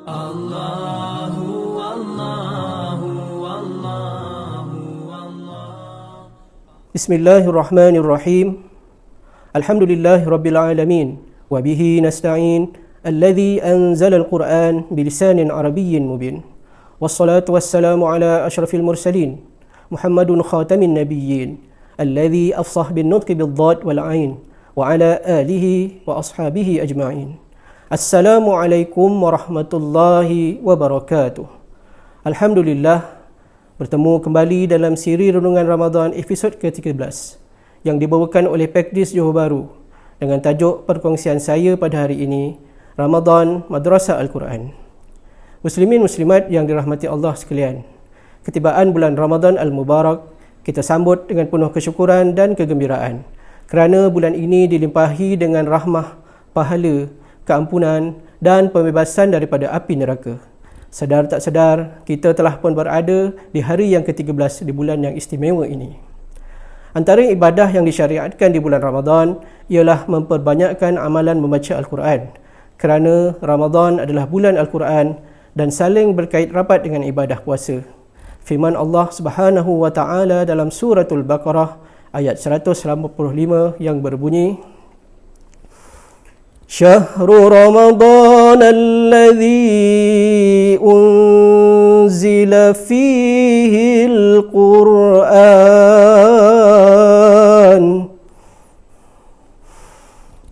Allahu Allahu Allahu Allah. Bismillahirrahmanirrahim. Alhamdulillahi rabbil alamin wa bihi nasta'in alladhi anzala al-Qur'an bilisanin arabiyyin mubin. Wassalatu wassalamu ala asyrafil mursalin Muhammadun khatamin nabiyyin alladhi afsah bin nutqi bid-dhad wal 'ain wa ala alihi wa ashabihi ajma'in. Assalamualaikum warahmatullahi wabarakatuh. Alhamdulillah, bertemu kembali dalam siri Renungan Ramadan episod ke-13 yang dibawakan oleh Pekdis Johor Bahru dengan tajuk perkongsian saya pada hari ini, Ramadan Madrasah Al-Quran. Muslimin muslimat yang dirahmati Allah sekalian, ketibaan bulan Ramadan Al-Mubarak kita sambut dengan penuh kesyukuran dan kegembiraan kerana bulan ini dilimpahi dengan rahmah, pahala, keampunan dan pembebasan daripada api neraka. Sedar tak sedar, kita telah pun berada di hari yang ke-13 di bulan yang istimewa ini. Antara ibadah yang disyariatkan di bulan Ramadan ialah memperbanyakkan amalan membaca Al-Quran, kerana Ramadan adalah bulan Al-Quran dan saling berkait rapat dengan ibadah puasa. Firman Allah Subhanahu wa taala dalam suratul Baqarah ayat 185 yang berbunyi, Syahru Ramadan alladhi unzila fihi al-Qur'an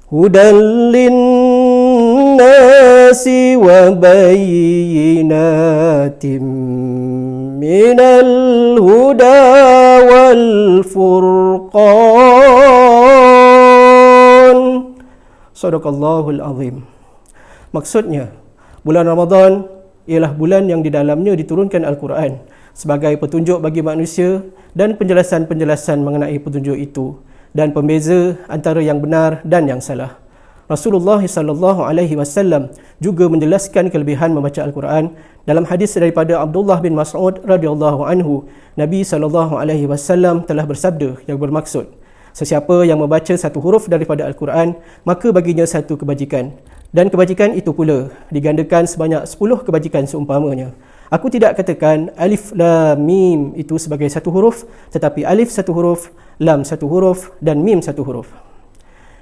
hudan linnasi wa bayyinatin minal huda wal furqan. Sadaqallahul azim. Maksudnya, bulan Ramadan ialah bulan yang di dalamnya diturunkan Al-Quran sebagai petunjuk bagi manusia dan penjelasan-penjelasan mengenai petunjuk itu dan pembeza antara yang benar dan yang salah. Rasulullah sallallahu alaihi wasallam juga menjelaskan kelebihan membaca Al-Quran dalam hadis daripada Abdullah bin Mas'ud radhiyallahu anhu. Nabi sallallahu alaihi wasallam telah bersabda yang bermaksud, sesiapa yang membaca satu huruf daripada Al-Quran, maka baginya satu kebajikan. Dan kebajikan itu pula digandakan sebanyak 10 kebajikan seumpamanya. Aku tidak katakan alif lam mim itu sebagai satu huruf, tetapi alif satu huruf, lam satu huruf dan mim satu huruf.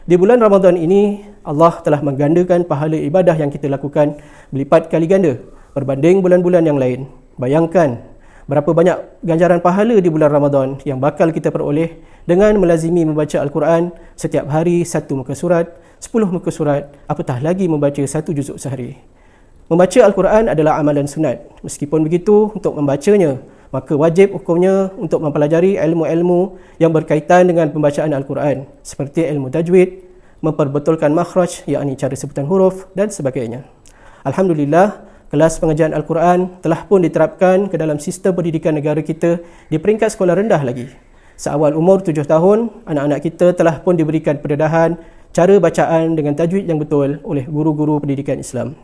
Di bulan Ramadan ini, Allah telah menggandakan pahala ibadah yang kita lakukan berlipat kali ganda berbanding bulan-bulan yang lain. Bayangkan berapa banyak ganjaran pahala di bulan Ramadan yang bakal kita peroleh dengan melazimi membaca Al-Quran setiap hari 1 muka surat, 10 muka surat, apatah lagi membaca 1 juzuk sehari. Membaca Al-Quran adalah amalan sunat. Meskipun begitu, untuk membacanya, maka wajib hukumnya untuk mempelajari ilmu-ilmu yang berkaitan dengan pembacaan Al-Quran seperti ilmu tajwid, memperbetulkan makhraj, yakni cara sebutan huruf dan sebagainya. Alhamdulillah, kelas pengajian Al-Quran telah pun diterapkan ke dalam sistem pendidikan negara kita di peringkat sekolah rendah lagi. Seawal umur 7 tahun, anak-anak kita telah pun diberikan pendedahan cara bacaan dengan tajwid yang betul oleh guru-guru pendidikan Islam.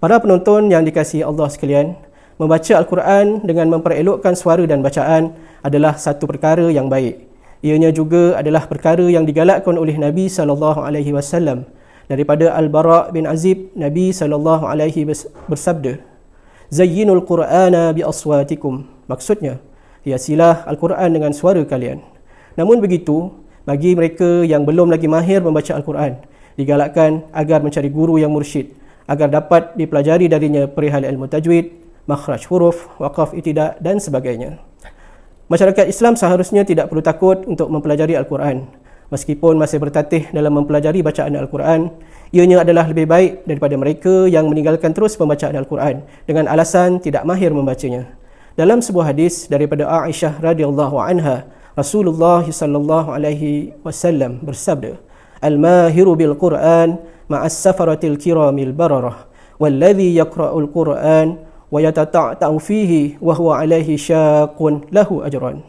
Para penonton yang dikasihi Allah sekalian, membaca Al-Quran dengan memperelokkan suara dan bacaan adalah satu perkara yang baik. Ianya juga adalah perkara yang digalakkan oleh Nabi SAW. Daripada Al-Bara' bin Azib, Nabi SAW bersabda, Zayyinul Qur'ana bi aswatikum. Maksudnya, hiasilah Al-Quran dengan suara kalian. Namun begitu, bagi mereka yang belum lagi mahir membaca Al-Quran, digalakkan agar mencari guru yang mursyid, agar dapat dipelajari darinya perihal ilmu tajwid, makhraj huruf, waqaf itidak dan sebagainya. Masyarakat Islam seharusnya tidak perlu takut untuk mempelajari Al-Quran. Meskipun masih bertatih dalam mempelajari bacaan Al-Quran, ianya adalah lebih baik daripada mereka yang meninggalkan terus pembacaan Al-Quran dengan alasan tidak mahir membacanya. Dalam sebuah hadis daripada Aisyah radhiyallahu anha, Rasulullah sallallahu alaihi wasallam bersabda, Al-mahiru bil Quran ma'as safaratil kiramil bararah, walladhi yaqra'ul Quran wa yatata'u fihi wa huwa alaihi syaqun lahu ajran.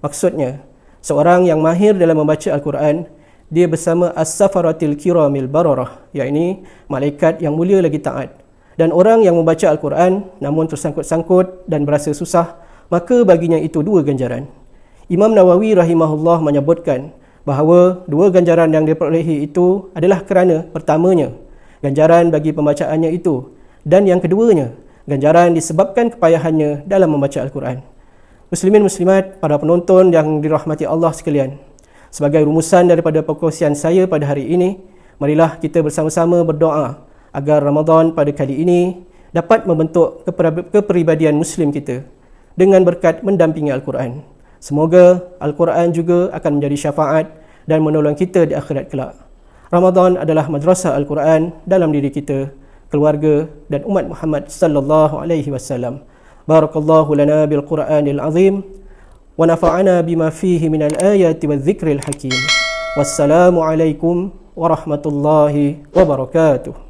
Maksudnya, seorang yang mahir dalam membaca Al-Quran, dia bersama as-safaratil kiramil bararah, yakni malaikat yang mulia lagi taat. Dan orang yang membaca Al-Quran namun tersangkut-sangkut dan berasa susah, maka baginya itu 2 ganjaran. Imam Nawawi rahimahullah menyebutkan bahawa 2 ganjaran yang diperolehi itu adalah kerana pertamanya, ganjaran bagi pembacaannya itu Dan yang keduanya, ganjaran disebabkan kepayahannya dalam membaca Al-Quran. Muslimin muslimat, para penonton yang dirahmati Allah sekalian, sebagai rumusan daripada perkongsian saya pada hari ini, marilah kita bersama-sama berdoa agar Ramadan pada kali ini dapat membentuk kepribadian Muslim kita dengan berkat mendampingi Al-Quran. Semoga Al-Quran juga akan menjadi syafaat dan menolong kita di akhirat kelak. Ramadan adalah madrasah Al-Quran dalam diri kita, keluarga dan umat Muhammad sallallahu alaihi wasallam. Barakallahu lana bil Qur'anil azim wa nafa'ana bima fihi minal ayati wadh-dhikril hakim. Wassalamu alaikum warahmatullahi wabarakatuh.